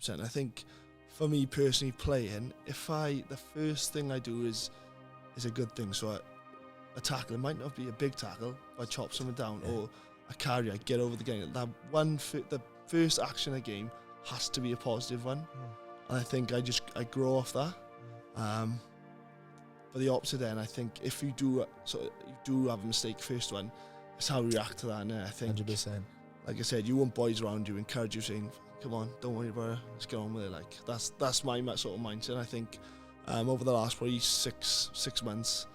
100%. I think for me personally playing, the first thing I do is a good thing. So a tackle, it might not be a big tackle, but I chop someone down, or a carry, I get over the game. The first action of the game has to be a positive one. And I think I grow off that. But the opposite end, I think if you do have a mistake first one, it's how you react to that. And I think 100%. Like I said, you want boys around you, encourage you, saying, come on, don't worry about it, let's get on with it. Like that's my sort of mindset. I think over the last probably six months,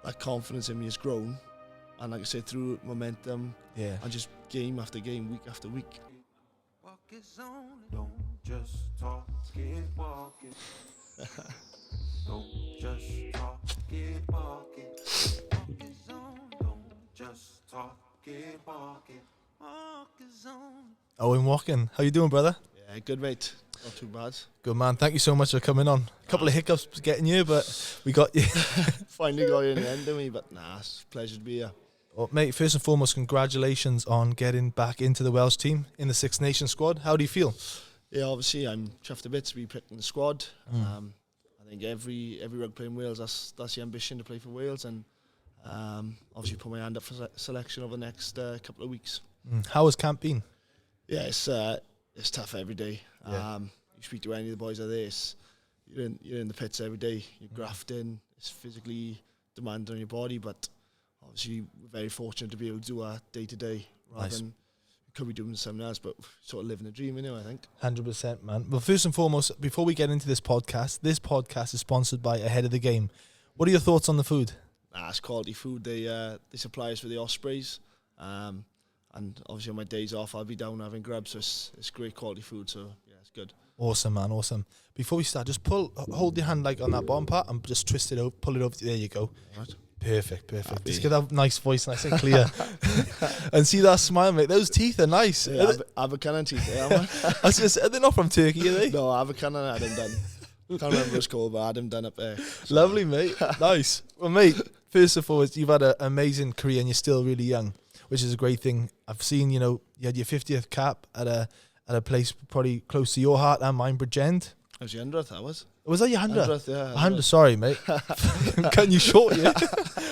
that confidence in me has grown, and like I said, through momentum, and just game after game, week after week. Walk is on, don't just talk, get walking. Don't just talk, get walking. Walk is on, don't just talk, get walking. Walk is on. Owen Watkin, how you doing, brother? Yeah, good mate. Not too bad. Good man. Thank you so much for coming on. A couple of hiccups getting you, but we got you. Finally got you in the end of me, but it's a pleasure to be here. Well, mate, first and foremost, congratulations on getting back into the Welsh team in the Six Nations squad. How do you feel? Yeah, obviously I'm chuffed a bit to be picked in the squad. I think every rugby player in Wales, that's the ambition, to play for Wales, and obviously put my hand up for selection over the next couple of weeks. How has camp been? Yeah, it's tough every day. You speak to any of the boys out there, you're in the pits every day. You're grafting. It's physically demanding on your body, but obviously we're very fortunate to be able to do our day to day rather than could be doing something else, but sort of living the dream, I think. 100%, man. Well, first and foremost, before we get into this podcast is sponsored by Ahead of the Game. What are your thoughts on the food? It's quality food. They supply us with the Ospreys, and obviously on my days off I'll be down having grub, so it's great quality food, so yeah, it's good. Awesome, man, awesome. Before we start, just hold your hand like on that bottom part and just twist it over, pull it over. There you go. Right. Perfect. Just get that nice voice, nice and clear. And see that smile, mate. Those teeth are nice. Yeah, Abercanon teeth, man. Are they not from Turkey, are they? No, Abercanon I had them done. Can't remember what it's called, but I had them done up there. So. Lovely, mate. Nice. Well, mate, first of all, you've had an amazing career and you're still really young, which is a great thing. I've seen, you had your 50th cap at a place probably close to your heart and mine, Bridgend. It was your 100th, that was. Was that your 100th? 100th, yeah. 100th, sorry, mate. Cutting you short, yeah.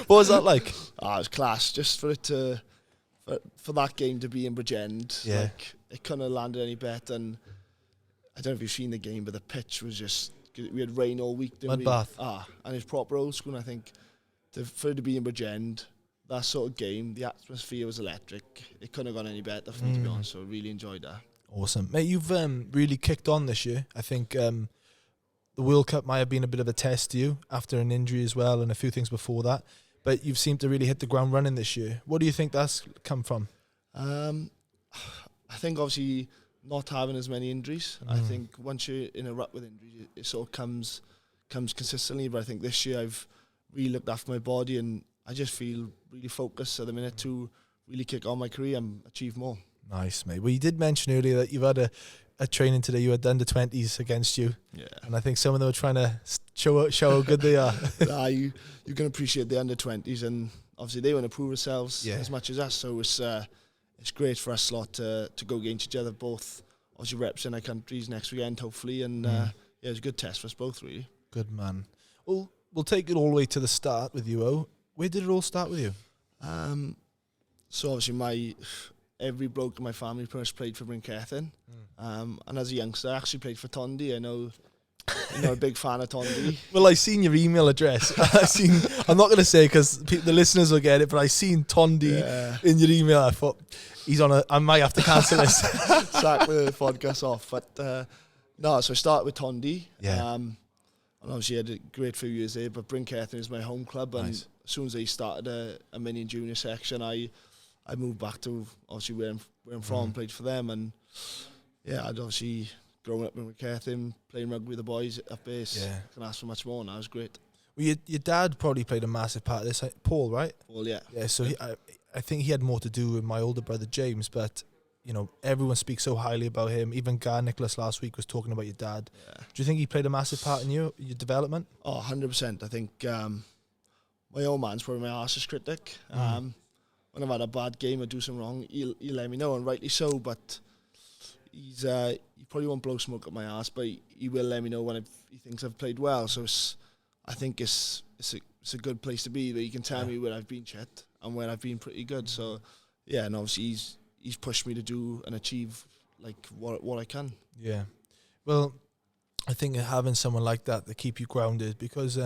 What was that like? It was class. Just for that game to be in Bridgend, like, it couldn't have landed any better. And I don't know if you've seen the game, but the pitch was just, we had rain all week, didn't we? Mudbath. And it's proper old school, and I think for it to be in Bridgend, that sort of game, the atmosphere was electric. It couldn't have gone any better for me, to be honest, so I really enjoyed that. Awesome. Mate, you've really kicked on this year. I think the World Cup might have been a bit of a test to you after an injury as well and a few things before that, but you've seemed to really hit the ground running this year. What do you think that's come from? I think obviously not having as many injuries. I think once you're in a rut with injuries, it sort of comes consistently, but I think this year I've really looked after my body, and I just feel really focused at the minute to really kick on my career and achieve more. Nice, mate. Well, you did mention earlier that you've had a training today. You had the under-20s against you. Yeah. And I think some of them are trying to show how good they are. You can appreciate the under-20s, and obviously they want to prove themselves as much as us. So it's great for us lot to go against each other, both obviously representing our countries next weekend, hopefully. And it was a good test for us both, really. Good man. Well, we'll take it all the way to the start with you, O. Where did it all start with you? So obviously every bloke in my family pretty much played for Brincethin. And as a youngster, I actually played for Tondi. I know you're a big fan of Tondi. Well, I seen your email address. I'm not going to say because the listeners will get it, but I seen Tondi in your email. I thought, I might have to cancel this. Sack the podcast off. But no, so I started with Tondi. Yeah. And obviously I had a great few years there, but Brincethin is my home club. And Nice. as soon as they started a mini and junior section, I moved back to obviously where I'm from, played for them, and I'd obviously grown up in Brincethin, playing rugby with the boys up there. Yeah. Can ask for much more now. It was great. Well, your dad probably played a massive part of this. Paul, right? Well, yeah. Yeah, so I think he had more to do with my older brother James, but everyone speaks so highly about him. Even Gar Nicholas last week was talking about your dad. Yeah. Do you think he played a massive part in your development? Oh, 100%. I think my old man's probably my harshest critic. When I've had a bad game or do something wrong, he'll let me know, and rightly so. But he probably won't blow smoke up my ass, but he will let me know when he thinks I've played well. So I think it's a good place to be, where you can tell me where I've been shit and where I've been pretty good. So yeah, and obviously he's pushed me to do and achieve like what I can. Yeah. Well, I think having someone like that keep you grounded, because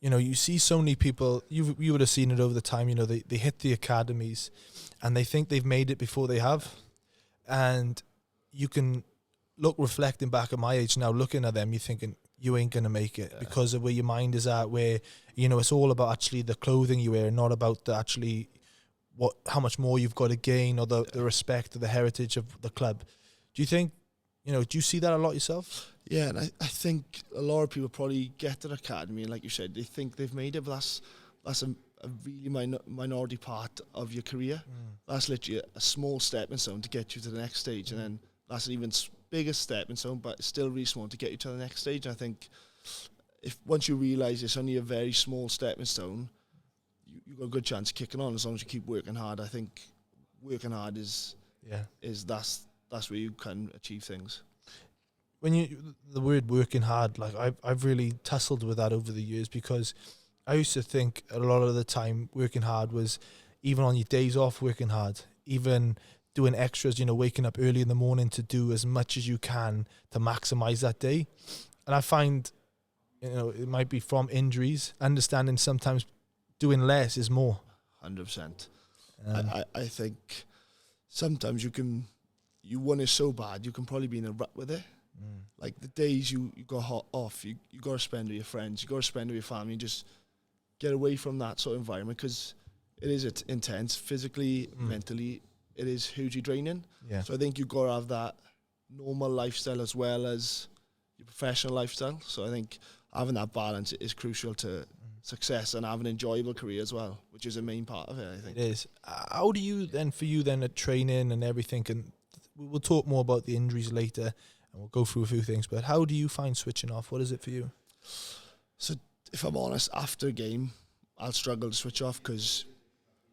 you see so many people, you would have seen it over the time, they hit the academies and they think they've made it before they have. And you can look, reflecting back at my age now, looking at them, you're thinking, you ain't going to make it because of where your mind is at, where, it's all about actually the clothing you wear, not about how much more you've got to gain, or the respect or the heritage of the club. Do you think, do you see that a lot yourself? Yeah, and I think a lot of people probably get to the academy, and like you said, they think they've made it, but that's a really minority part of your career. That's literally a small stepping stone to get you to the next stage, and then that's an even bigger stepping stone, but it's still really small to get you to the next stage. And I think once you realise it's only a very small stepping stone, you've got a good chance of kicking on as long as you keep working hard. I think working hard is that's where you can achieve things. When the word working hard, like I've really tussled with that over the years, because I used to think a lot of the time working hard was even on your days off working hard, even doing extras, waking up early in the morning to do as much as you can to maximize that day. And I find, it might be from injuries, understanding sometimes doing less is more. 100%. I think sometimes you want it so bad, you can probably be in a rut with it. Like the days you got off, you got to spend with your friends, you got to spend with your family, and just get away from that sort of environment, because it is intense, physically, mentally, it is hugely draining. Yeah. So I think you've got to have that normal lifestyle as well as your professional lifestyle. So I think having that balance is crucial to success and have an enjoyable career as well, which is a main part of it, I think. It is. How do you then, for you then, at training and everything, and we'll talk more about the injuries later, and we'll go through a few things, but how do you find switching off? What is it for you? So if I'm honest, after a game, I'll struggle to switch off, because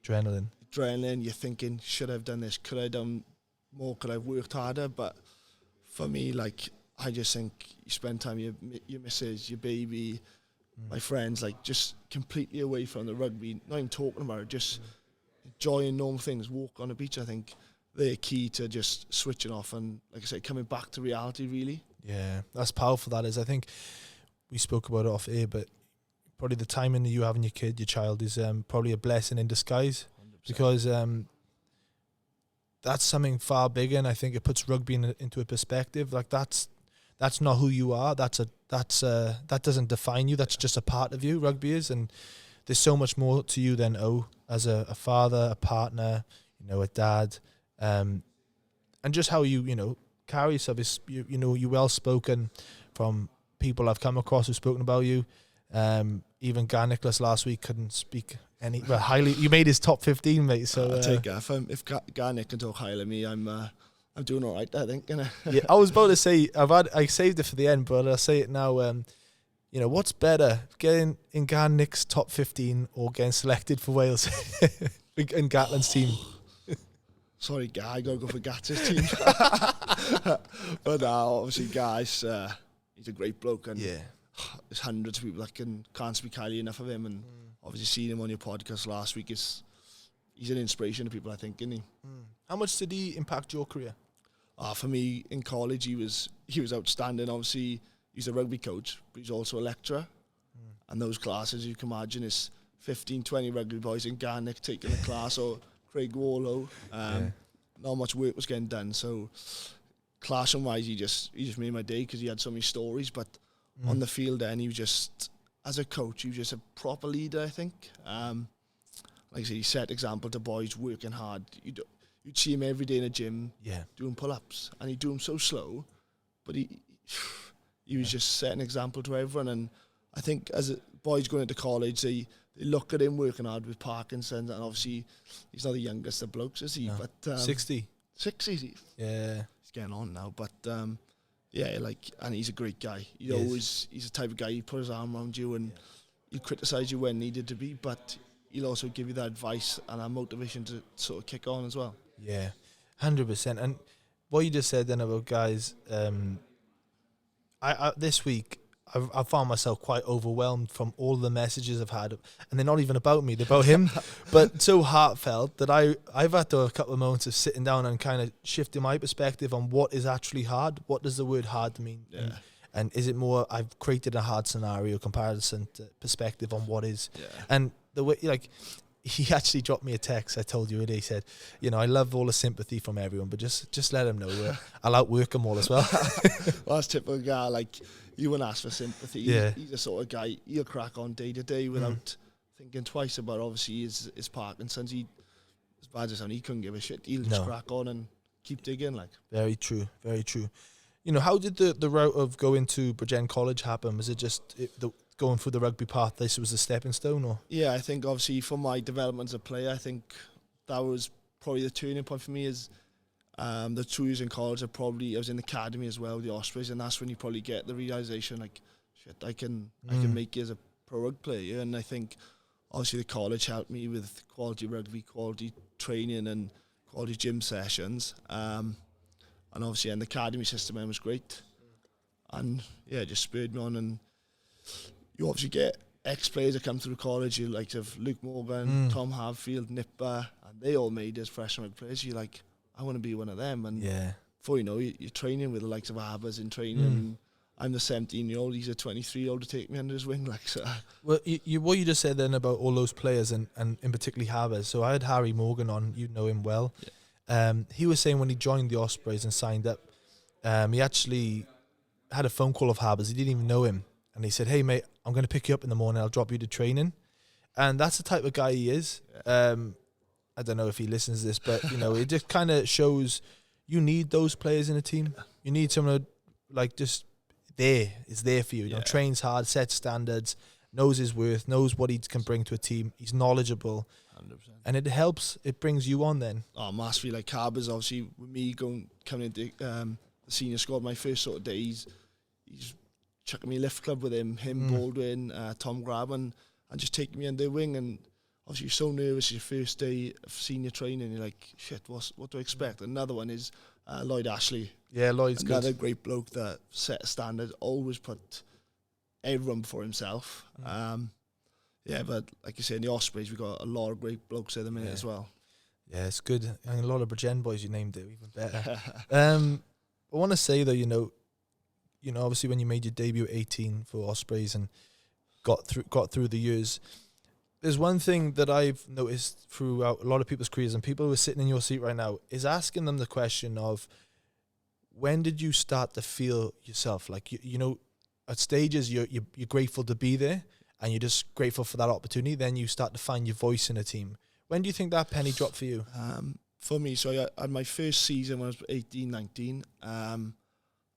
Adrenaline, you're thinking, should I have done this? Could I have done more? Could I have worked harder? But for me, like, I just think you spend time with your missus, your baby, my friends, like, just completely away from the rugby, not even talking about it, just enjoying normal things, walk on the beach. I think they're key to just switching off and, like I said, coming back to reality, really. Yeah, that's powerful, that is. I think we spoke about it off air, but probably the timing that you having your child is probably a blessing in disguise, 100%. Because that's something far bigger, and I think it puts rugby into a perspective. Like, that's not who you are. That doesn't define you. That's just a part of you. Rugby is, and there's so much more to you than as a father, a partner, a dad, and just how you carry yourself. Is you're well spoken from people I've come across who've spoken about you. Even Gar Nicholas last week couldn't speak highly. You made his top 15, mate. So I'll take that. If Gar Nick can talk highly of me, I'm doing all right, I think. Yeah, I was about to say I saved it for the end, but I'll say it now. What's better, getting in Gar Nick's top 15 or getting selected for Wales in Gatland's team? Sorry, Gar, I gotta go for Gatland's team. But obviously, guys, he's a great bloke, and there's hundreds of people that can't speak highly enough of him, and obviously seeing him on your podcast last week he's an inspiration to people, I think, isn't he? How much did he impact your career? For me, in college, he was outstanding. Obviously, he's a rugby coach, but he's also a lecturer. And those classes, you can imagine, is 15, 20 rugby boys in Garnick taking a class, or Craig Warlow. Not much work was getting done. So classroom-wise, he just made my day, because he had so many stories. But on the field then, he was just, as a coach, he was just a proper leader, I think. Like I said, he set example to boys working hard. You'd see him every day in the gym doing pull-ups, and he'd do them so slow, but he was just setting an example to everyone. And I think as boys going into college, they look at him working hard with Parkinson's, and obviously he's not the youngest of blokes, is he? No. But 60. 60. Yeah. He's getting on now, but and he's a great guy. He's the type of guy, he'd put his arm around you, and he'd criticise you when needed to be, but he'll also give you that advice and that motivation to sort of kick on as well. Yeah, 100%. And what you just said then about guys, I this week I found myself quite overwhelmed from all the messages I've had, and they're not even about me, they're about him, but so heartfelt that I've had to have a couple of moments of sitting down and kind of shifting my perspective on what is actually hard. What does the word hard mean? Yeah. And is it more, I've created a hard scenario comparison to perspective on what is. Yeah. And the way, like, he actually dropped me a text. I told you earlier. He said, you know, I love all the sympathy from everyone, but just let him know I'll outwork them all as well. Well, that's typical guy. Like, you wouldn't ask for sympathy. Yeah. He's the sort of guy, he'll crack on day to day without thinking twice about, obviously, his Parkinson's. As bad as he couldn't give a shit. He'll just crack on and keep digging. Like, very true, very true. You know, how did the route of going to Bridgend College happen? Was it just going through the rugby path, this was a stepping stone? Or yeah, I think obviously for my development as a player, I think that was probably the turning point for me. Is the 2 years in college, I was in the academy as well, the Ospreys, and that's when you probably get the realisation, like, shit, I can make it as a pro rugby player. And I think obviously the college helped me with quality rugby, quality training and quality gym sessions. And obviously, and the academy system was great. And yeah, it just spurred me on. And you obviously get ex-players that come through college, you like of Luke Morgan, Tom Hadfield, Nipper, and they all made as freshman players. You're like, I want to be one of them. And before you know, you're training with the likes of Abbas in training. I'm the 17-year-old, he's a 23-year-old to take me under his wing. Like, so. Well, what you just said then about all those players and in particularly Havers. So I had Harry Morgan on, you know him well. Yeah. He was saying when he joined the Ospreys and signed up, he actually had a phone call of Havers. He didn't even know him. And he said, hey, mate, I'm going to pick you up in the morning. I'll drop you to training. And that's the type of guy he is. Yeah. I don't know if he listens to this, but, you know, it just kind of shows you need those players in a team. You need someone like just is there for you. You know, trains hard, sets standards, knows his worth, knows what he can bring to a team. He's knowledgeable. 100%. And it helps, it brings you on then. Oh, massively. Like Carbers, obviously, with me coming into the senior squad, my first sort of days, he's chucking me lift club with him, Baldwin, Tom Grab, and just taking me under their wing. And obviously, you're so nervous, your first day of senior training, you're like, shit, what do I expect? Another one is Lloyd Ashley. Yeah, Lloyd's another great bloke that set a standard, always put everyone before himself. Yeah, but like you say, in the Ospreys, we've got a lot of great blokes at the minute as well. Yeah, it's good. And a lot of Bridgend boys you named it, even better. I want to say, though, you know, obviously when you made your debut at 18 for Ospreys and got through the years, there's one thing that I've noticed throughout a lot of people's careers, and people who are sitting in your seat right now, is asking them the question of, when did you start to feel yourself? Like, you know, at stages you're grateful to be there, and you're just grateful for that opportunity. Then you start to find your voice in a team. When do you think that penny dropped for you? For me, so I had my first season when I was 18, 19. And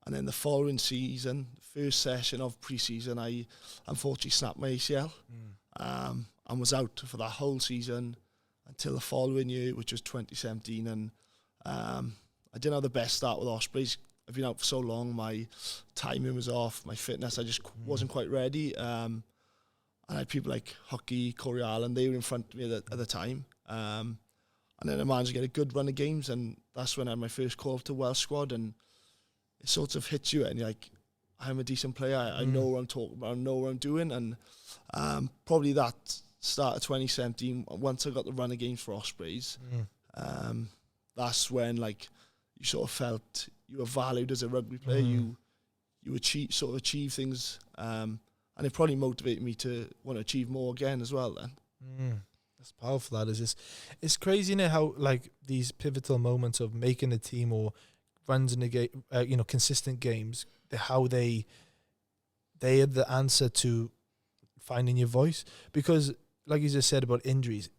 then the following season, first session of pre-season, I unfortunately snapped my ACL. And was out for that whole season until the following year, which was 2017. And I didn't have the best start with Ospreys. I've been out for so long, my timing was off, my fitness, I just wasn't quite ready. And I had people like Hockey, Corey Allen, they were in front of me at the time. And then I managed to get a good run of games, and that's when I had my first call to Welsh squad, and it sort of hits you, and you're like, I'm a decent player, I know what I'm talking about, I know what I'm doing, and probably that start of 2017, once I got the run of games for Ospreys, that's when like you sort of felt you were valued as a rugby player, you achieve things, and it probably motivated me to want to achieve more again as well then. That's powerful, that is. It's crazy, isn't it, how like these pivotal moments of making a team or runs in a game, consistent games, how they are the answer to finding your voice. Because like you just said about injuries,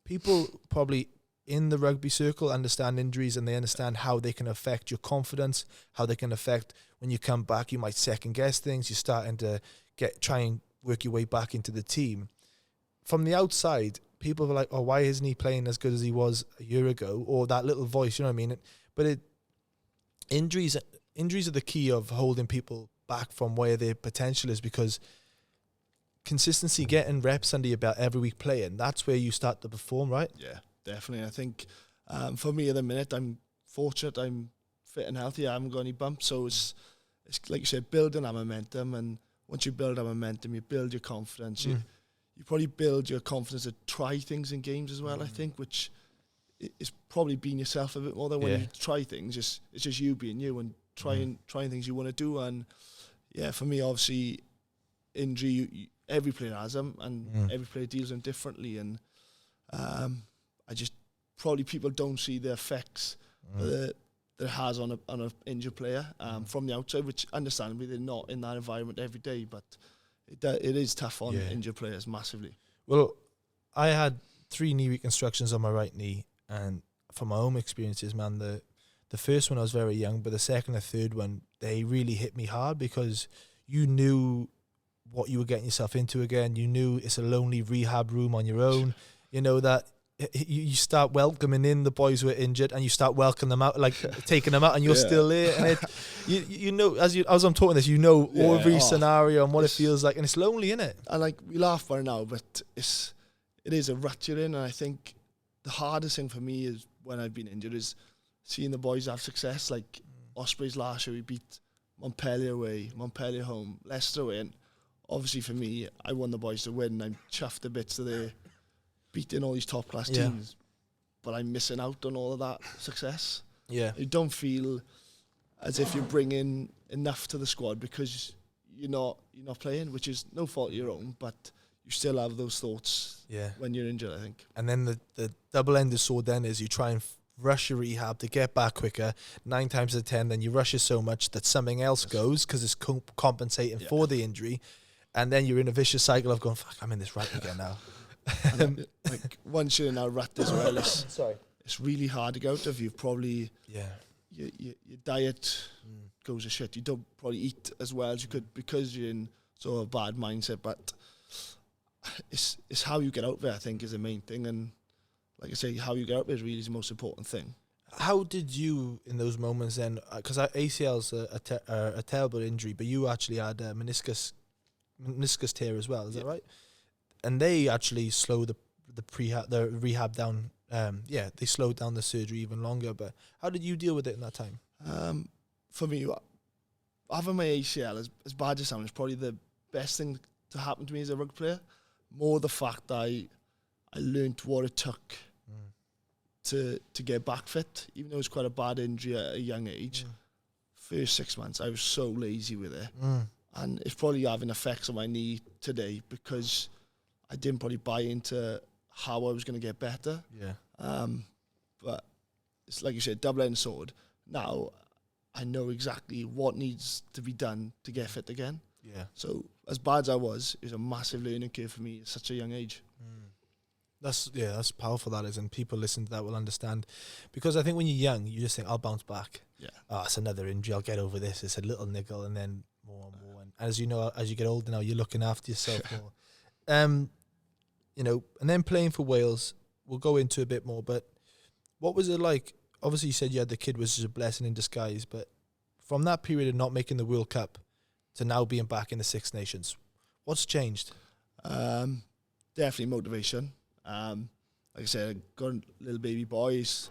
people probably in the rugby circle understand injuries, and they understand how they can affect your confidence, how they can affect when you come back, you might second guess things, you're starting to try and work your way back into the team. From the outside, people are like, oh, why isn't he playing as good as he was a year ago? Or that little voice, you know what I mean? But injuries are the key of holding people back from where their potential is, because consistency, getting reps under your belt every week playing, that's where you start to perform, right? Yeah, definitely. I think for me at the minute, I'm fortunate. I'm fit and healthy. I haven't got any bumps, so it's like you said, building that momentum. And once you build that momentum, you build your confidence. You probably build your confidence to try things in games as well. I think, which is probably being yourself a bit more than when you try things. It's just you being you and trying things you want to do. And yeah, for me, obviously, injury, every player has them, and every player deals them differently. And I just probably people don't see the effects that it has on a injured player from the outside, which understandably they're not in that environment every day, but it is tough on injured players massively. Well, I had 3 knee reconstructions on my right knee, and from my own experiences, man, the first one I was very young, but the second and third one, they really hit me hard because you knew what you were getting yourself into again. You knew it's a lonely rehab room on your own. You know that you start welcoming in the boys who are injured, and you start welcoming them out, like taking them out, and you're still there. And you know, as I'm talking this, you know every scenario and what it feels like, and it's lonely, isn't it? And like we laugh about it now, but it is a rut you're in. And I think the hardest thing for me is when I've been injured is seeing the boys have success. Like Ospreys last year, we beat Montpellier away, Montpellier home, Leicester away, and obviously for me, I want the boys to win. I'm chuffed a bit to they're beating all these top class teams, but I'm missing out on all of that success. Yeah, you don't feel as if you're bringing enough to the squad because you're not playing, which is no fault of your own, but you still have those thoughts when you're injured, I think. And then the double-ended sword then is you try and rush your rehab to get back quicker. 9 times out of 10, then you rush it so much that something else goes because it's compensating for the injury. And then you're in a vicious cycle of going, fuck, I'm in this rut again now. And like once you're in that rut as well, it's really hard to get out of. You've probably your diet goes to shit. You don't probably eat as well as you could because you're in sort of a bad mindset. But it's how you get out there, I think, is the main thing. And like I say, how you get out there is really the most important thing. How did you, in those moments then, because ACL's a terrible injury, but you actually had a meniscus tear as well, is that right? And they actually slowed the rehab down. They slowed down the surgery even longer. But how did you deal with it in that time? For me, having my ACL, as bad as it sounds, is probably the best thing to happen to me as a rugby player. More the fact that I learned what it took to get back fit, even though it was quite a bad injury at a young age. First 6 months, I was so lazy with it. And it's probably having effects on my knee today because I didn't probably buy into how I was going to get better. But it's like you said, double-edged sword. Now I know exactly what needs to be done to get fit again. So as bad as I was, it was a massive learning curve for me at such a young age. That's powerful, that is, and people listening to that will understand. Because I think when you're young, you just think, I'll bounce back. It's another injury, I'll get over this. It's a little niggle, and then more and more. And as you know, as you get older now, you're looking after yourself more. You know, and then playing for Wales, we'll go into a bit more, but what was it like? Obviously you said you had the kid, which is a blessing in disguise, but from that period of not making the World Cup to now being back in the Six Nations, what's changed? Definitely motivation. Like I said, I got little baby boys.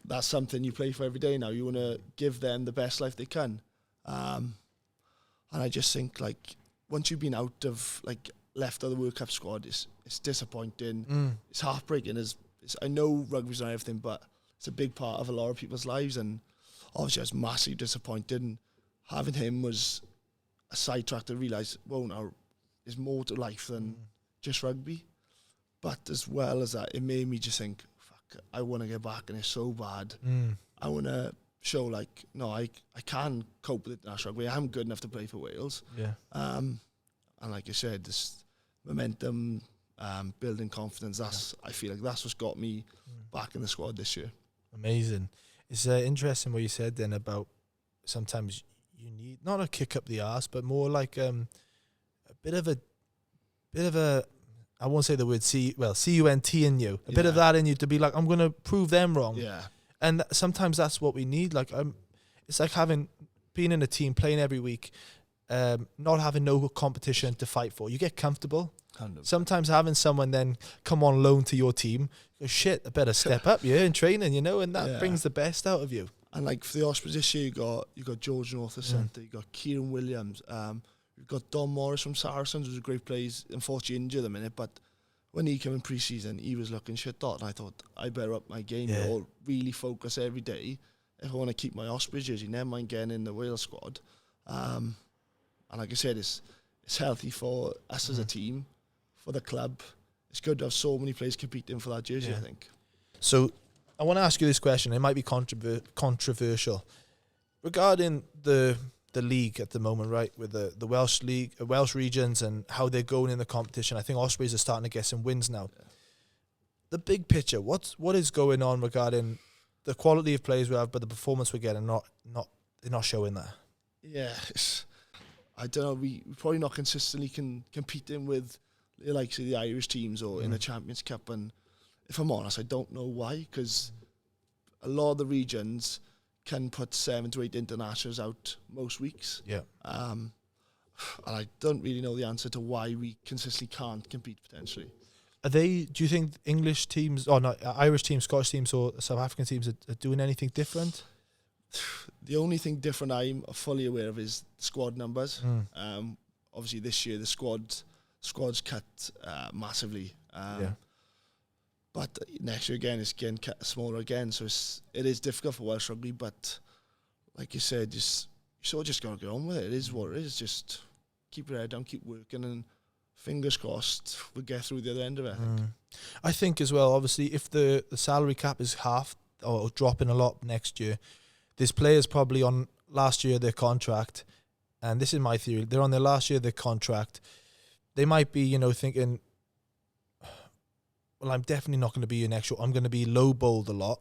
That's something you play for every day now. You want to give them the best life they can. And I just think, like, once you've been out of, like, left of the World Cup squad, it's disappointing. It's heartbreaking. I know rugby's not everything, but it's a big part of a lot of people's lives. And obviously I was massively disappointed. And having him was a sidetrack to realise, well, now there's more to life than just rugby. But as well as that, it made me just think, fuck, I want to get back, and it's so bad. I want to show, like, no, I can cope with international rugby. I'm good enough to play for Wales. And like I said, this momentum, building confidence, I feel like that's what's got me back in the squad this year. Amazing. It's interesting what you said then about sometimes you need, not a kick up the arse, but more like a bit of a, I won't say the word CUNT in you. A bit of that in you to be like, I'm going to prove them wrong. And sometimes that's what we need. Like, it's like being in a team, playing every week, not having no competition to fight for. You get comfortable. 100%. Sometimes having someone then come on loan to your team, go, shit, I better step up in training, you know, and that brings the best out of you. And like for the Ospreys this year, you got George North at centre, you got Kieran Williams, you've got Don Morris from Saracens, who's a great player. He's unfortunately injured at the minute, but when he came in pre-season, he was looking shit hot, and I thought I better up my game or really focus every day if I want to keep my Ospreys jersey. Never mind getting in the Wales squad. And like I said, it's healthy for us as a team, for the club. It's good to have so many players competing for that jersey, I think. So I want to ask you this question. It might be controversial. Regarding the league at the moment, right, with the Welsh league, Welsh regions and how they're going in the competition. I think Ospreys are starting to get some wins now. Yeah. The big picture, what is going on regarding the quality of players we have, but the performance we're getting, they're not showing that. Yeah, I don't know. We're probably not consistently competing with like say the Irish teams or in the Champions Cup. And if I'm honest, I don't know why, because a lot of the regions can put 7 to 8 internationals out most weeks. Yeah. And I don't really know the answer to why we consistently can't compete potentially. Do you think English teams, or not, Irish teams, Scottish teams, or South African teams are doing anything different? The only thing different I'm fully aware of is squad numbers. Obviously this year the squad's cut massively. But next year again it's getting cut smaller again, so it is difficult for Welsh rugby. But like you said, you sort of just got to get on with it. It is what it is. Just keep your head down, keep working, and fingers crossed we'll get through the other end of it. I think as well, obviously, if the salary cap is halved or dropping a lot next year, there's players probably on last year their contract, and this is my theory, they're on their last year of their contract. They might be, thinking, well, I'm definitely not going to be an extra. I'm going to be low-balled a lot.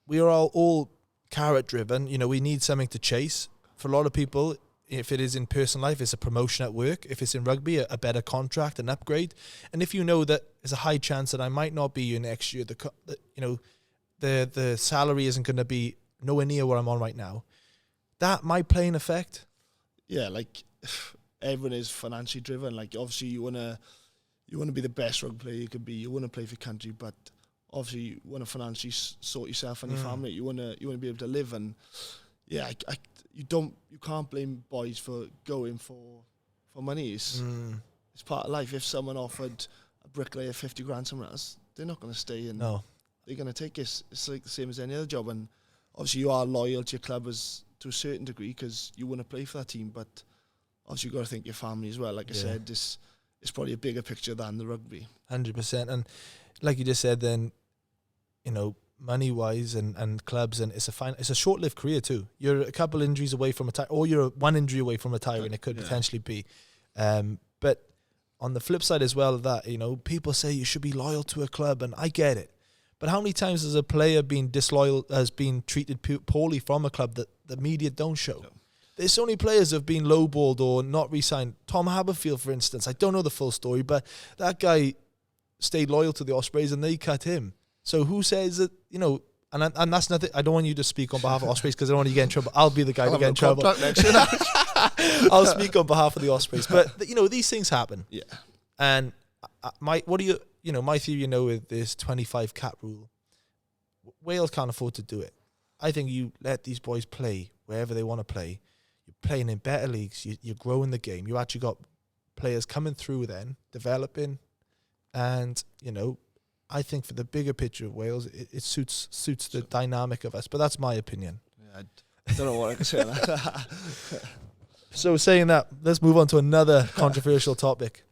We are all carrot-driven. We need something to chase. For a lot of people, if it is in personal life, it's a promotion at work. If it's in rugby, a better contract, an upgrade. And if you know that there's a high chance that I might not be here next year, the salary isn't going to be nowhere near where I'm on right now, that might play an effect. Yeah, like everyone is financially driven. Like obviously you want to be the best rugby player you can be. You want to play for your country, but obviously you want to financially sort yourself and your family. You want to be able to live, and yeah, you can't blame boys for going for money. It's part of life. If someone offered a bricklayer 50 grand somewhere else, they're not going to stay, and they're going to take it. It's like the same as any other job, and obviously you are loyal to your club to a certain degree because you want to play for that team, but obviously you've got to think your family as well. Like I said, it's probably a bigger picture than the rugby. 100%. And like you just said then, money-wise and clubs, and it's a short-lived career too. You're a couple injuries away from or you're one injury away from retiring, it could potentially be. But on the flip side as well of that, people say you should be loyal to a club, and I get it. But how many times has a player been disloyal, has been treated poorly from a club that the media don't show? No. There's so many players who have been lowballed or not re-signed. Tom Haberfield, for instance, I don't know the full story, but that guy stayed loyal to the Ospreys and they cut him. So who says that, and that's nothing. I don't want you to speak on behalf of Ospreys because I don't want you to get in trouble. I'll be the guy to get in trouble. I'll speak on behalf of the Ospreys. But, these things happen. Yeah. And my theory, with this 25 cap rule, Wales can't afford to do it. I think you let these boys play wherever they want to play. You're playing in better leagues. You're growing the game. You actually got players coming through then, developing. And, I think for the bigger picture of Wales, it suits the dynamic of us. But that's my opinion. Yeah, I don't know what I can say on that. So saying that, let's move on to another controversial topic.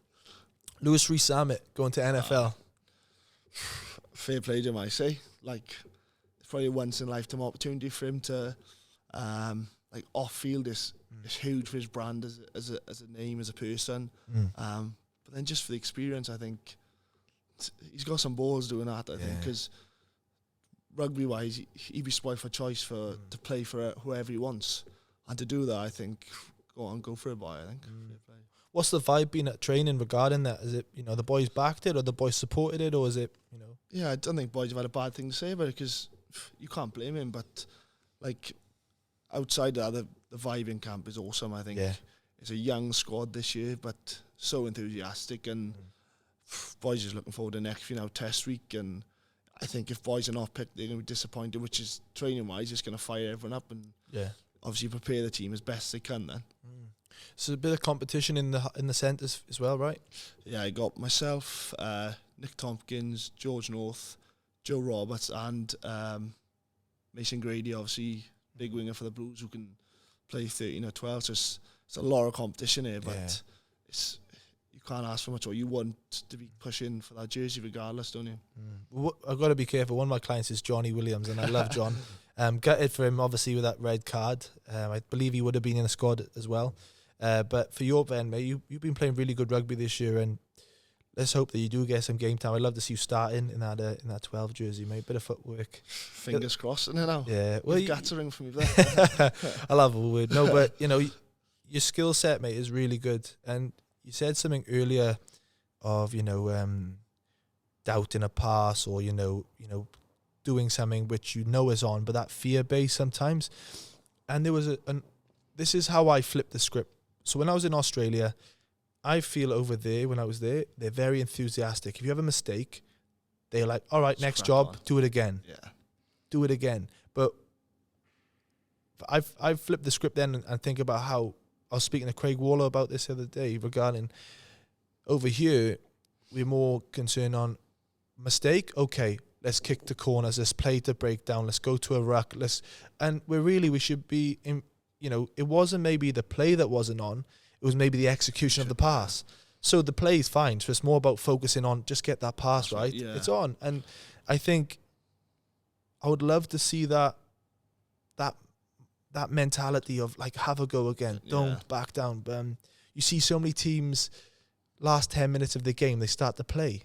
Rees Zammit going to NFL. Fair play to him, I say. Like, it's probably a once-in-a-lifetime opportunity for him to, off-field is huge for his brand as a name, as a person. But then just for the experience, I think he's got some balls doing that, I think, because rugby-wise, he'd be spoiled for choice to play for whoever he wants. And to do that, I think, go for it, boy, I think. Fair play. What's the vibe been at training regarding that? Is it, the boys backed it or the boys supported it, or is it, Yeah, I don't think boys have had a bad thing to say about it because you can't blame him, but, outside of that, the vibe in camp is awesome, I think. Yeah. It's a young squad this year, but so enthusiastic, and boys just looking forward to next, test week, and I think if boys are not picked, they're going to be disappointed, which is training-wise, it's going to fire everyone up and obviously prepare the team as best they can then. So a bit of competition in the centres as well, right? Yeah, I got myself, Nick Tompkins, George North, Joe Roberts, and Mason Grady, obviously big winger for the Blues who can play 13 or 12. So it's a lot of competition here, but it's you can't ask for much, or you want to be pushing for that jersey regardless, don't you? Well, I've got to be careful. One of my clients is Johnny Williams, and I love John. Gutted for him, obviously, with that red card. I believe he would have been in the squad as well. But for your Ben, mate, you've been playing really good rugby this year, and let's hope that you do get some game time. I'd love to see you starting in that 12 jersey, mate. Bit of footwork. Fingers crossed, isn't it now? Yeah. Well, you've got to ring for me there. I love a word. No, but you know, your skill set, mate, is really good. And you said something earlier of doubting a pass, or doing something which is on, but that fear base sometimes. And there was this is how I flipped the script. So when I was in Australia, I feel over there, when I was there, they're very enthusiastic. If you have a mistake, they're like, all right, next job, do it again. Yeah. Do it again. But I've flipped the script then and think about how I was speaking to Craig Waller about this the other day regarding over here, we're more concerned on mistake. Okay, let's kick the corners. Let's play the breakdown. Let's go to a ruck. We should be in, it wasn't maybe the play that wasn't on. It was maybe the execution of the pass. So the play is fine. So it's more about focusing on just get that pass right. Yeah. It's on. And I think I would love to see that mentality of like, have a go again. Don't back down. You see so many teams last 10 minutes of the game, they start to play.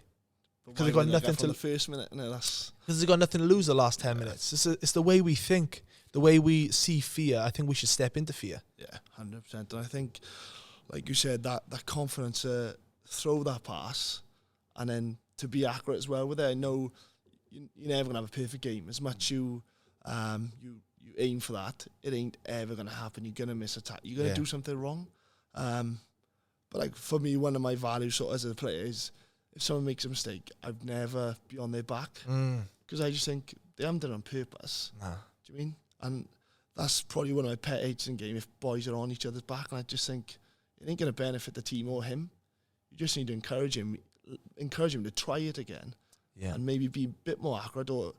Because they've got nothing to the first minute. Because they've got nothing to lose the last 10 minutes. It's the way we think, the way we see fear. I think we should step into fear. Yeah, 100%. And I think, like you said, that confidence to throw that pass and then to be accurate as well with it. I know you're never going to have a perfect game. As much you aim for that, it ain't ever going to happen. You're going to miss a tackle. You're going to do something wrong. But like for me, one of my values sort of as a player is if someone makes a mistake, I'd never be on their back. Because I just think they haven't done it on purpose. Nah. Do you mean? And that's probably one of my pet hates in game, if boys are on each other's back. And I just think it ain't going to benefit the team or him. You just need to encourage him to try it again. Yeah. And maybe be a bit more accurate or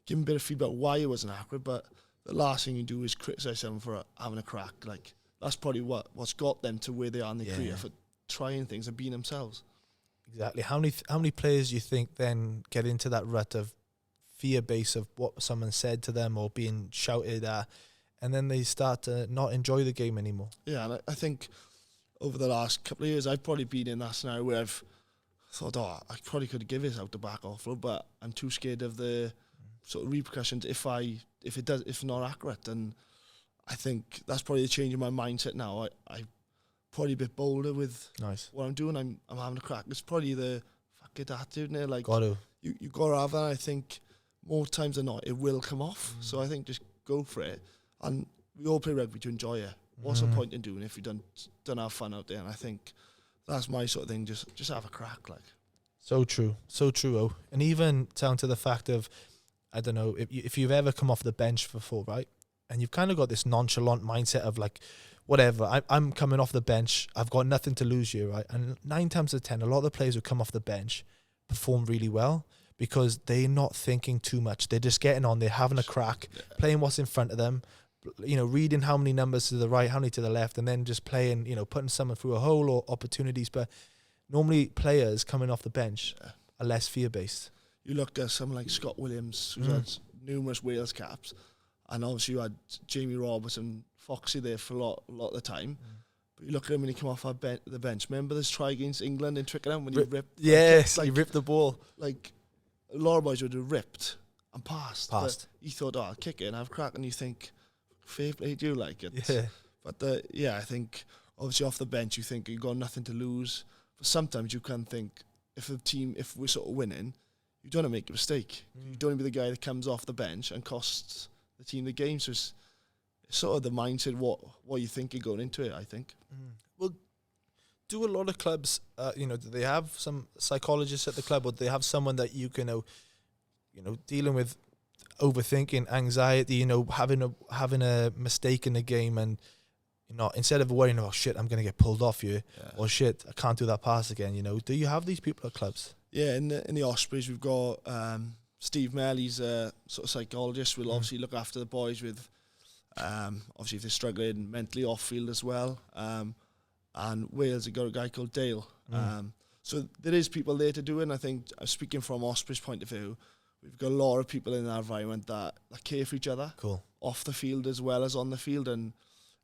give him a bit of feedback why it wasn't accurate. But the last thing you do is criticise someone for having a crack. Like, that's probably what's got them to where they are in their career, for trying things and being themselves. Exactly. How many players do you think then get into that rut of fear base of what someone said to them or being shouted at, and then they start to not enjoy the game anymore? Yeah, and I think over the last couple of years, I've probably been in that scenario where I've thought, I probably could give this out the back off, but I'm too scared of the sort of repercussions if not accurate. And I think that's probably the change in my mindset now. I'm probably a bit bolder with what I'm doing. I'm having a crack. It's probably the fuck it attitude, isn't it? Like, you got to have that. I think more times than not, it will come off. So I think just go for it. And we all play rugby to enjoy it. What's the point in doing it if you don't have fun out there? And I think that's my sort of thing. Just have a crack, like. So true, oh. And even down to the fact of, I don't know, if you've ever come off the bench before, right? And you've kind of got this nonchalant mindset of like, whatever, I'm coming off the bench, I've got nothing to lose here, right? And 9 times out of 10, a lot of the players who come off the bench perform really well because they're not thinking too much. They're just getting on, they're having a crack, playing what's in front of them, reading how many numbers to the right, how many to the left, and then just playing, putting someone through a hole or opportunities. But normally players coming off the bench are less fear-based. You look at someone like Scott Williams, who's had numerous Wales caps, and obviously you had Jamie Roberts and Foxy there for a lot of the time. But you look at him when he come off the bench. Remember this try against England in Twickenham when he ripped? Yes, he ripped the ball. Like, a lot of boys would have ripped and passed. But he thought, I'll kick it and have a crack. And you think, fair play to you, like it. Yeah. But I think obviously off the bench you think you've got nothing to lose. But sometimes you can think, if we're sort of winning, you don't want to make a mistake. You don't want to be the guy that comes off the bench and costs the team the game. So it's sort of the mindset, what you think you're going into it, I think. Well, do a lot of clubs, do they have some psychologists at the club, or do they have someone that you can, dealing with overthinking, anxiety, having a mistake in the game, and instead of worrying, oh shit, I'm gonna get pulled off you, or shit, I can't do that pass again. Do you have these people at clubs? Yeah, in the Ospreys we've got Steve Melly's a sort of psychologist. Will obviously look after the boys with obviously if they're struggling mentally off field as well. And Wales have got a guy called Dale. So there is people there to do it, and I think, speaking from Ospreys' point of view, we've got a lot of people in our environment that care for each other. Cool. Off the field as well as on the field, and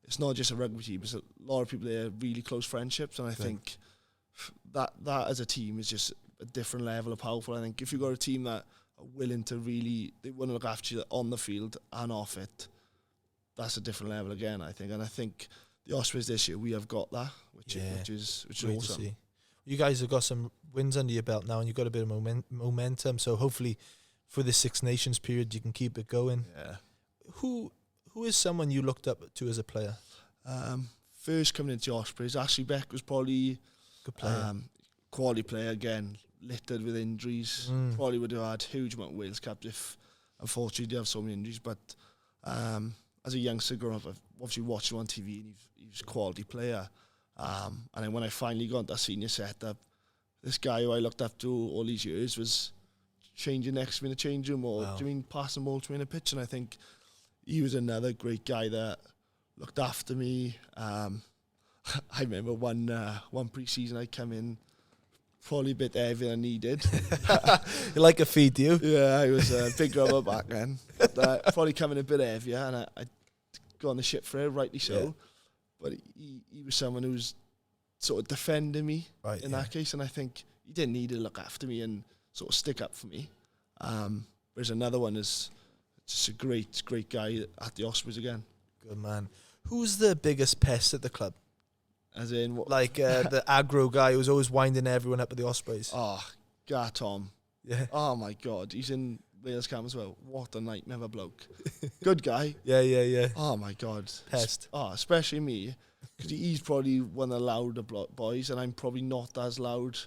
it's not just a rugby team, it's a lot of people there, really close friendships, and I think that as a team is just a different level of powerful. I think if you've got a team that are willing to they want to look after you on the field and off it, that's a different level again, I think. And I think the Ospreys this year, we have got that, which is great awesome. To see. You guys have got some wins under your belt now, and you've got a bit of momentum. So hopefully, for the Six Nations period, you can keep it going. Yeah. Who is someone you looked up to as a player? First coming into Ospreys, Ashley Beck was probably good player, quality player again, littered with injuries. Probably would have had huge amount of Wales caps if, unfortunately, they have so many injuries. But as a youngster growing up, I've obviously watched him on TV, and he was a quality player. And then when I finally got that senior setup, this guy who I looked up to all these years was changing next to me in the change room, or passing the ball to me in a pitch. And I think he was another great guy that looked after me. I remember one pre-season I come in probably a bit heavier than I needed. You like a feed, do you? Yeah, I was a big rubber back then. But, probably coming a bit heavier, and I got on the ship for it, rightly so. Yeah. But he was someone who was sort of defending me in that case, and I think he didn't need to look after me and sort of stick up for me. Whereas another one is just a great guy at the Ospreys again. Good man. Who's the biggest pest at the club? As in what? Like the aggro guy who's always winding everyone up at the Ospreys. Oh, Gar Tom. Yeah. Oh my God, he's in Wales camp as well. What a nightmare of a bloke. Good guy. Yeah. Oh my God. Pest. Especially me, because he's probably one of the louder boys, and I'm probably not as loud.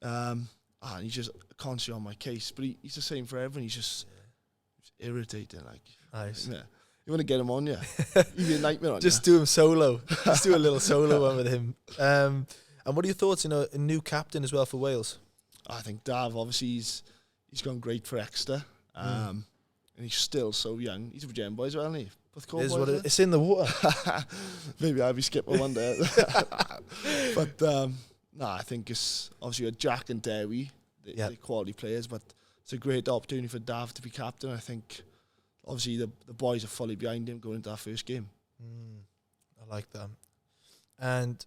And he's just constantly on my case, but he's the same for everyone. He's just irritating. Like, nice. Yeah. You want to get him on, yeah? He's a nightmare on Just do him solo. Just do a little solo one with him. And what are your thoughts, a new captain as well for Wales? I think Dav, obviously, he's gone great for Exeter. And he's still so young. He's a Virgin boy as well, isn't he? It's in the water. Maybe I'll be skipping one day. But, I think it's obviously Jack and Dewi, they're quality players, but it's a great opportunity for Dav to be captain. I think, obviously, the boys are fully behind him going into that first game. I like that. And,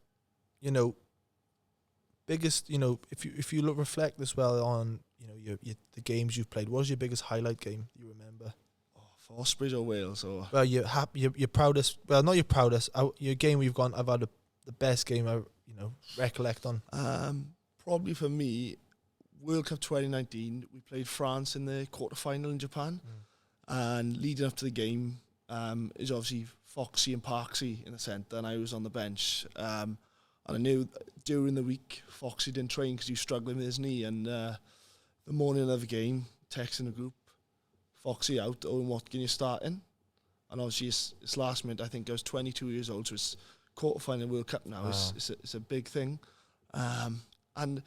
biggest, if you reflect as well on, the games you've played, what was your biggest highlight game you remember? For Ospreys or Wales? Or? Well, your proudest, well, not your proudest, your game where you've gone, I've had the best game I, recollect on. Probably for me, World Cup 2019, we played France in the quarter-final in Japan. And leading up to the game is obviously Foxy and Parksy in the centre, and I was on the bench. And I knew during the week Foxy didn't train because he was struggling with his knee. And the morning of the game, texting the group, Foxy out, Owen Watkin, you're starting. And obviously it's last minute. I think I was 22 years old, so it's quarter-final World Cup now. Wow. It's a big thing. And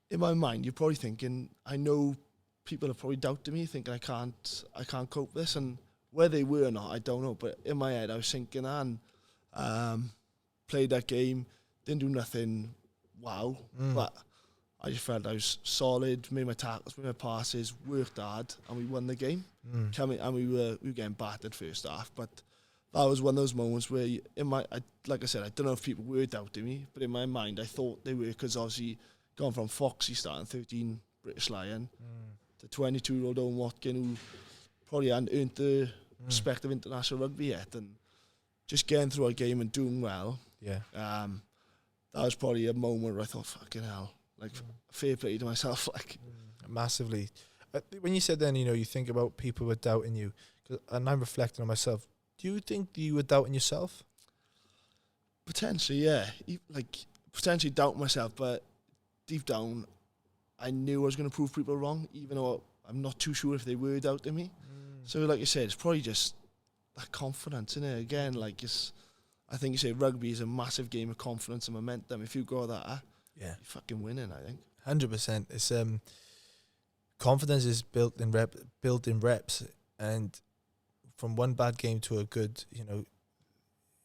in my mind, you're probably thinking, I know people are probably doubting me, thinking I can't cope with this, and where they were or not, I don't know. But in my head, I was thinking, and played that game, didn't do nothing. Wow, but I just felt I was solid, made my tackles, made my passes, worked hard, and we won the game. We were getting battered first half, but that was one of those moments where, like I said, I don't know if people were doubting me, but in my mind, I thought they were, because obviously gone from Foxy starting 13 British Lion to 22-year-old Owen Watkin, who probably hadn't earned the respect of international rugby yet, and just getting through a game and doing well. Yeah. That was probably a moment where I thought, fucking hell, like, fair play to myself. Like, massively. When you said then, you think about people were doubting you, and I'm reflecting on myself. Do you think you were doubting yourself? Potentially, yeah. Potentially doubting myself, but deep down, I knew I was going to prove people wrong, even though I'm not too sure if they were doubting me. So like you said, it's probably just that confidence in it again. Like I think you say rugby is a massive game of confidence and momentum. If you go that, you're fucking winning. I think 100%. It's confidence is built in reps, and from one bad game to a good,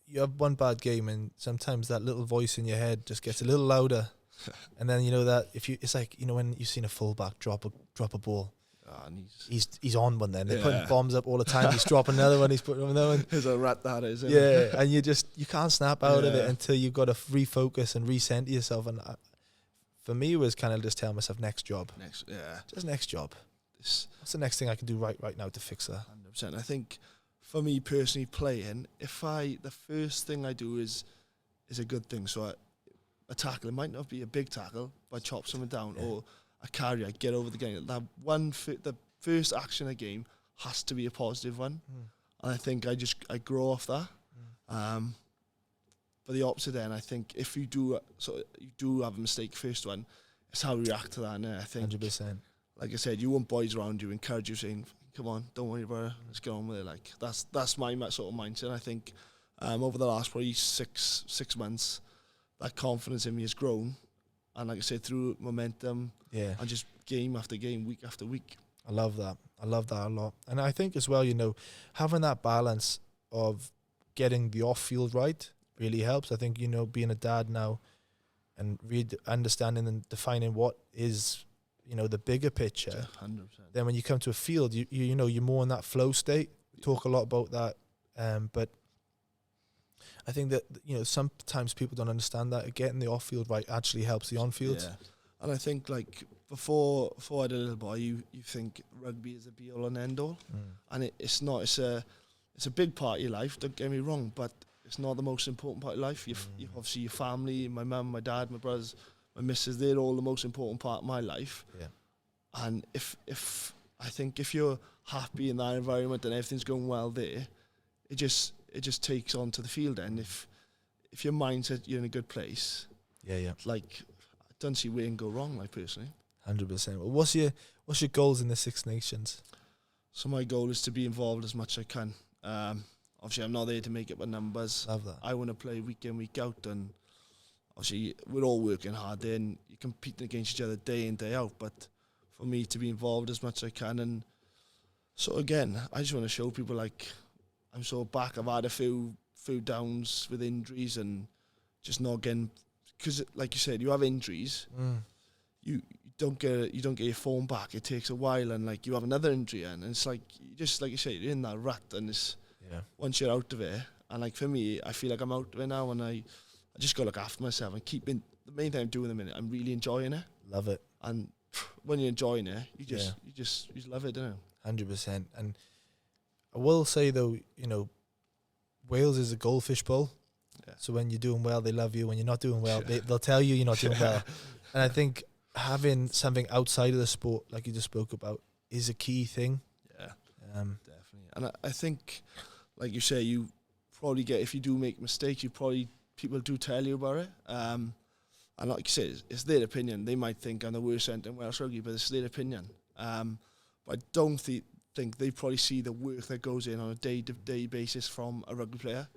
you have one bad game, and sometimes that little voice in your head just gets a little louder, and then that it's like when you've seen a fullback drop a ball. And he's on one then. They're putting bombs up all the time. He's dropping another one. He's putting another one. There's a rat that is. Yeah, and you can't snap out of it until you've got to refocus and recenter yourself. And for me, it was kind of just telling myself, next job. Just next job. What's the next thing I can do right now to fix that? 100%. I think for me personally, playing, the first thing I do is a good thing. So a tackle, it might not be a big tackle, but I chop someone down or a carry, I get over the game. That the first action of the game has to be a positive one, and I think I grow off that. But the opposite end, I think if you do have a mistake first one, it's how you react to that. And I think 100%. Like I said, you want boys around you, encourage you, saying, "Come on, don't worry about it. Let's get on with it." Like that's my sort of mindset. I think over the last probably six months, that confidence in me has grown. And like I said, through momentum and just game after game, week after week. I love that. I love that a lot. And I think as well, having that balance of getting the off-field right really helps. I think, being a dad now and understanding and defining what is, the bigger picture. 100%. Then when you come to a field, you're more in that flow state. We talk a lot about that. But I think that, sometimes people don't understand that getting the off-field right actually helps the on-field. Yeah. And I think, like, before I had a little boy, you think rugby is a be-all and end-all. And it's not. It's a big part of your life, don't get me wrong, but it's not the most important part of life. You obviously, your family, my mum, my dad, my brothers, my missus, they're all the most important part of my life. Yeah. And if you're happy in that environment and everything's going well there, it just takes on to the field. And if your mindset, you're in a good place, like, I don't see where you can go wrong, like, personally. 100%. Well, what's your goals in the Six Nations? So my goal is to be involved as much as I can. Obviously, I'm not there to make it by numbers. Love that. I want to play week in, week out, and obviously we're all working hard there, and you're competing against each other day in, day out. But for me to be involved as much as I can, and so again, I just want to show people, like, I'm so back. I've had a few downs with injuries and just not getting, because like you said, you have injuries, you don't get your form back. It takes a while, and like you have another injury, and it's like you just, like you say, you're in that rut, and it's once you're out of it, and like for me, I feel like I'm out of it now, and I just got to look after myself and keeping the main thing I'm doing at the minute. I'm really enjoying it. Love it. And when you're enjoying it, you just love it, don't you? 100%. And I will say though, Wales is a goldfish bowl. Yeah. So when you're doing well, they love you. When you're not doing well, they'll tell you you're not doing well. And I think having something outside of the sport, like you just spoke about, is a key thing. Yeah, definitely. And I think, like you say, you probably get, if you do make mistakes, people do tell you about it. And like you said, it's their opinion. They might think I'm the worst centre in Welsh rugby, but it's their opinion. But I don't think they probably see the work that goes in on a day-to-day basis from a rugby player.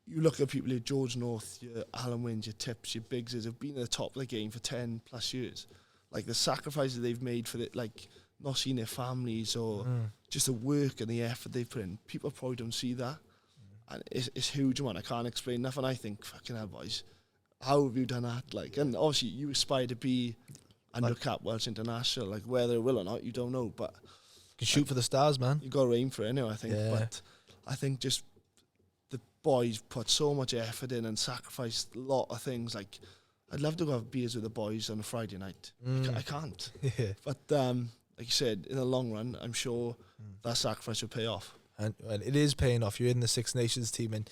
You look at people like George North, your Alan Wynne, your Tips, your Biggses, have been at the top of the game for 10 plus years. Like the sacrifices they've made for it, like not seeing their families or just the work and the effort they've put in. People probably don't see that. And it's huge, man. I can't explain enough. And I think, fucking hell, boys, how have you done that? Like, and obviously you aspire to be under-cap Welsh International. Like, whether it will or not, you don't know. But you can shoot for the stars, man. You got to aim for it anyway, I think. Yeah. But I think just the boys put so much effort in and sacrificed a lot of things. Like, I'd love to go have beers with the boys on a Friday night. I can't. Yeah. But like you said, in the long run, I'm sure that sacrifice will pay off. And it is paying off. You're in the Six Nations team, and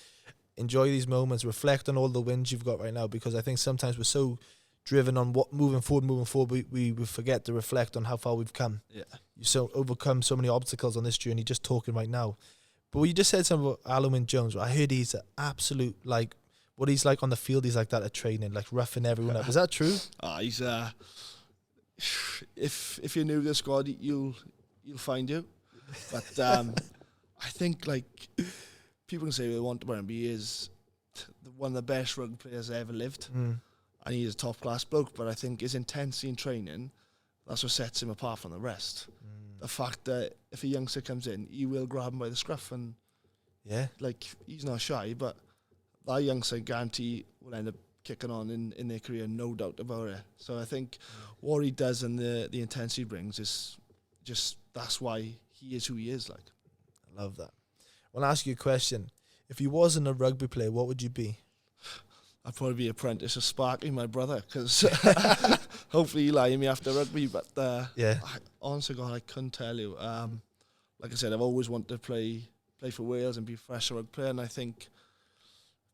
enjoy these moments. Reflect on all the wins you've got right now, because I think sometimes we're so driven on what moving forward, we forget to reflect on how far we've come. Yeah, you overcome so many obstacles on this journey. Just talking right now, but you just said something about Alan Wynne Jones. I heard he's an absolute, like, what he's like on the field. He's like that at training, like roughing everyone up. Is that true? He's if you're new to the squad, you'll find you. But I think like people can say they want to be is one of the best rugby players ever lived, and he's a top class bloke. But I think his intensity in training, that's what sets him apart from the rest. The fact that if a youngster comes in, he will grab him by the scruff, and like he's not shy. But that youngster, guarantee, will end up kicking on in their career, no doubt about it. So I think what he does and the intensity he brings is just, that's why he is who he is. Like, I love that. I want to ask you a question. If you wasn't a rugby player, what would you be? I'd probably be apprentice of Sparky, my brother, because hopefully he'll hire me after rugby. But honestly, God, I couldn't tell you. Like I said, I've always wanted to play for Wales and be a professional rugby player, and I think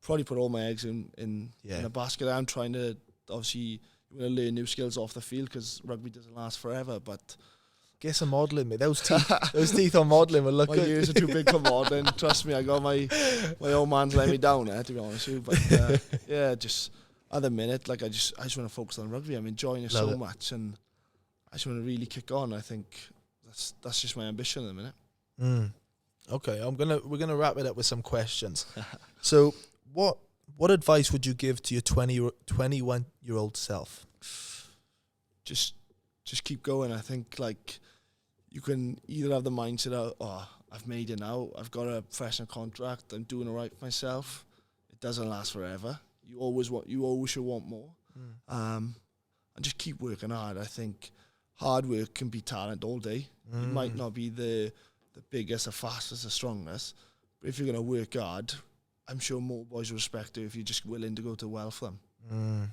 probably put all my eggs in a basket. I'm trying to, obviously, you want to learn new skills off the field because rugby doesn't last forever, but get some modelling, mate. Those teeth on modelling will look my good. ears are too big for modelling. Trust me, I got my old man's let me down there, to be honest with you. But just at the minute, like I just want to focus on rugby. I'm enjoying it so much, and I just want to really kick on. I think that's just my ambition at the minute. Okay, we're gonna wrap it up with some questions. So, what advice would you give to your 21-year-old self? Just keep going. I think like you can either have the mindset of, oh, I've made it now, I've got a professional contract, I'm doing it right for myself. It doesn't last forever. You always should want more. And just keep working hard. I think hard work can be talent all day. You might not be the biggest, the fastest, the strongest, but if you're going to work hard, I'm sure more boys will respect you if you're just willing to go to well for them.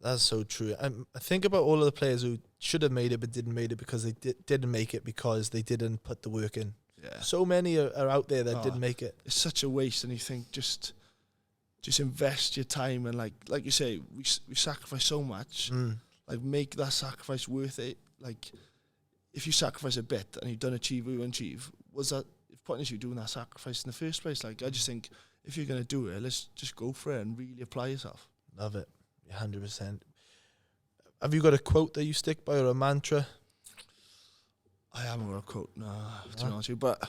That's so true. I think about all of the players who should have made it but didn't make it because they didn't make it because they didn't put the work in. Yeah. So many are out there that didn't make it. It's such a waste, and you think just invest your time, and like you say, we sacrifice so much. Like, make that sacrifice worth it. Like, if you sacrifice a bit and you don't achieve what you want to achieve, was that pointless you doing that sacrifice in the first place? Like, I just think if you're going to do it, let's just go for it and really apply yourself. Love it. 100%. Have you got a quote that you stick by or a mantra? I haven't got a quote, no, to be honest with you, but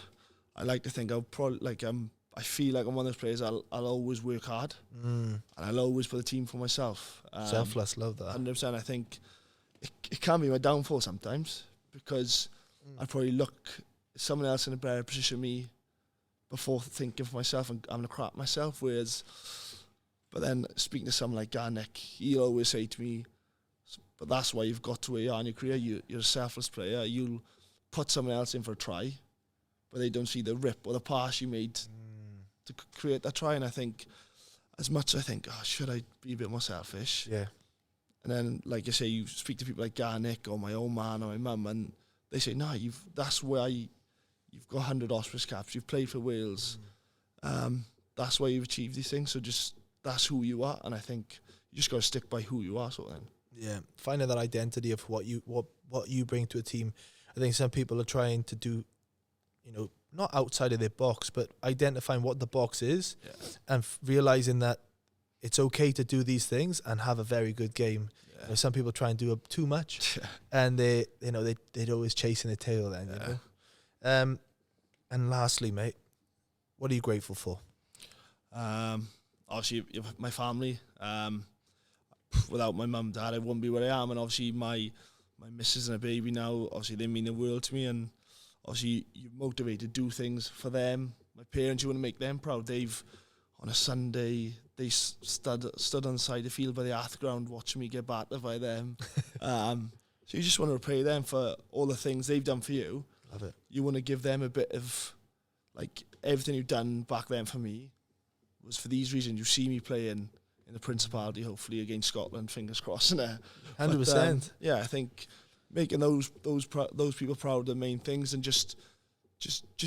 I like to think I'll probably, I feel like I'm one of those players, I'll always work hard, and I'll always put the team for myself. Selfless, love that. 100%. I think it can be my downfall sometimes, because I probably look someone else in a better position than me before thinking for myself and having to crap myself, but then speaking to someone like Garnick, he'll always say to me, but that's why you've got to where you are in your career. You're a selfless player. You'll put someone else in for a try, but they don't see the rip or the pass you made to create that try. And I think, as much as I think, should I be a bit more selfish? Yeah. And then, like you say, you speak to people like Garnick or my old man or my mum, and they say, no, that's why you've got 100 Ospreys caps. You've played for Wales. That's why you've achieved these things. So that's who you are. And I think you just got to stick by who you are, sort of thing. Yeah, finding that identity of what you bring to a team. I think some people are trying to do, not outside of their box, but identifying what the box is, and realizing that it's okay to do these things and have a very good game. Yeah. Some people try and do too much, and they're always chasing the tail. Then, and lastly, mate, what are you grateful for? Obviously, my family. Without my mum and dad, I wouldn't be where I am. And obviously, my missus and a baby now, obviously, they mean the world to me. And obviously, you're motivated to do things for them. My parents, you want to make them proud. On a Sunday, they stood on the side of the field by the Arth ground watching me get battered by them. So you just want to repay them for all the things they've done for you. Love it. You want to give them a bit of, like, everything you've done back then for me was for these reasons. You see me playing in the Principality, hopefully against Scotland, fingers crossed. 100%. Yeah, I think making those people proud of the main things, and just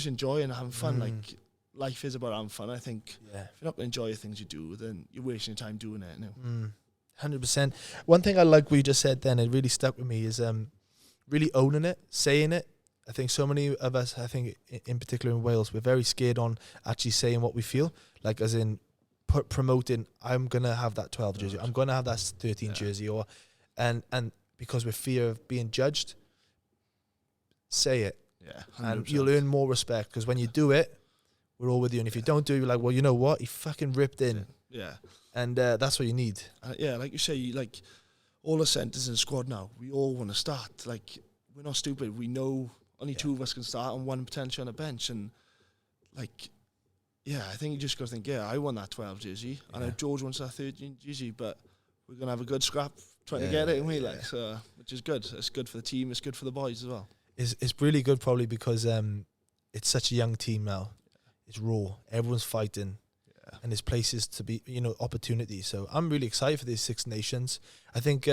enjoying and having fun. Like, life is about having fun. I think if you're not going to enjoy the things you do, then you're wasting your time doing it. 100%. One thing I like what you just said then, it really stuck with me, is really owning it, saying it. I think so many of us, I think in particular in Wales, we're very scared on actually saying what we feel, like as in promoting, I'm going to have that 12 jersey, I'm going to have that 13 jersey, and because we fear of being judged, say it. Yeah, And 100%. you'll earn more respect, because when you do it, we're all with you. And if you don't do it, you're like, well, you know what? He fucking ripped in. Yeah. And that's what you need. Yeah, like you say, like all the centres in the squad now, we all want to start. Like, we're not stupid. We know only two of us can start and one potentially on a bench. And, like, yeah, I think you just got to think, yeah, I want that 12 jersey. I know George wants that 13 jersey, but we're going to have a good scrap trying to get it, and we like, so, which is good. It's good for the team. It's good for the boys as well. It's really good, probably because it's such a young team now. It's raw. Everyone's fighting. And there's places to be, opportunities. So I'm really excited for these Six Nations. I think,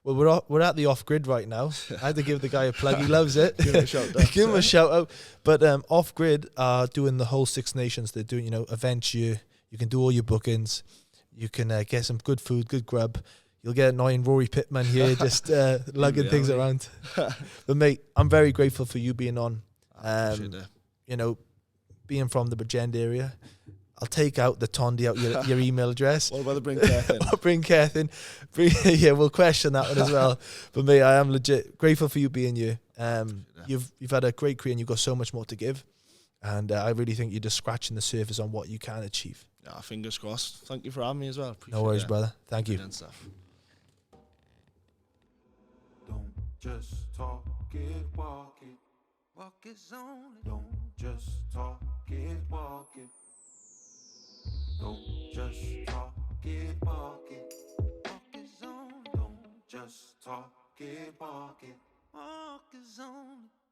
we're at the off-grid right now. I had to give the guy a plug. He loves it. Give him a shout out. Give him a shout out. But off-grid are doing the whole Six Nations. They're doing, events. You can do all your bookings. You can get some good food, good grub. You'll get annoying Rory Pittman here just lugging things around. But, mate, I'm very grateful for you being on. Being from the Bridgend area. I'll take out the Tondi out your email address. What about the bring Keth in? I'll bring Keth in. Yeah, we'll question that one as well. But mate, I am legit grateful for you being you. You've had a great career and you've got so much more to give. And I really think you're just scratching the surface on what you can achieve. Yeah, fingers crossed. Thank you for having me as well. Appreciate no worries, it. brother. Thank you. Stuff. Don't just talk it, walk it. Walk is only. Don't just talk it, walk it. Don't just talk it, walk it. Walk is only. Don't just talk it, walk it. Walk is only.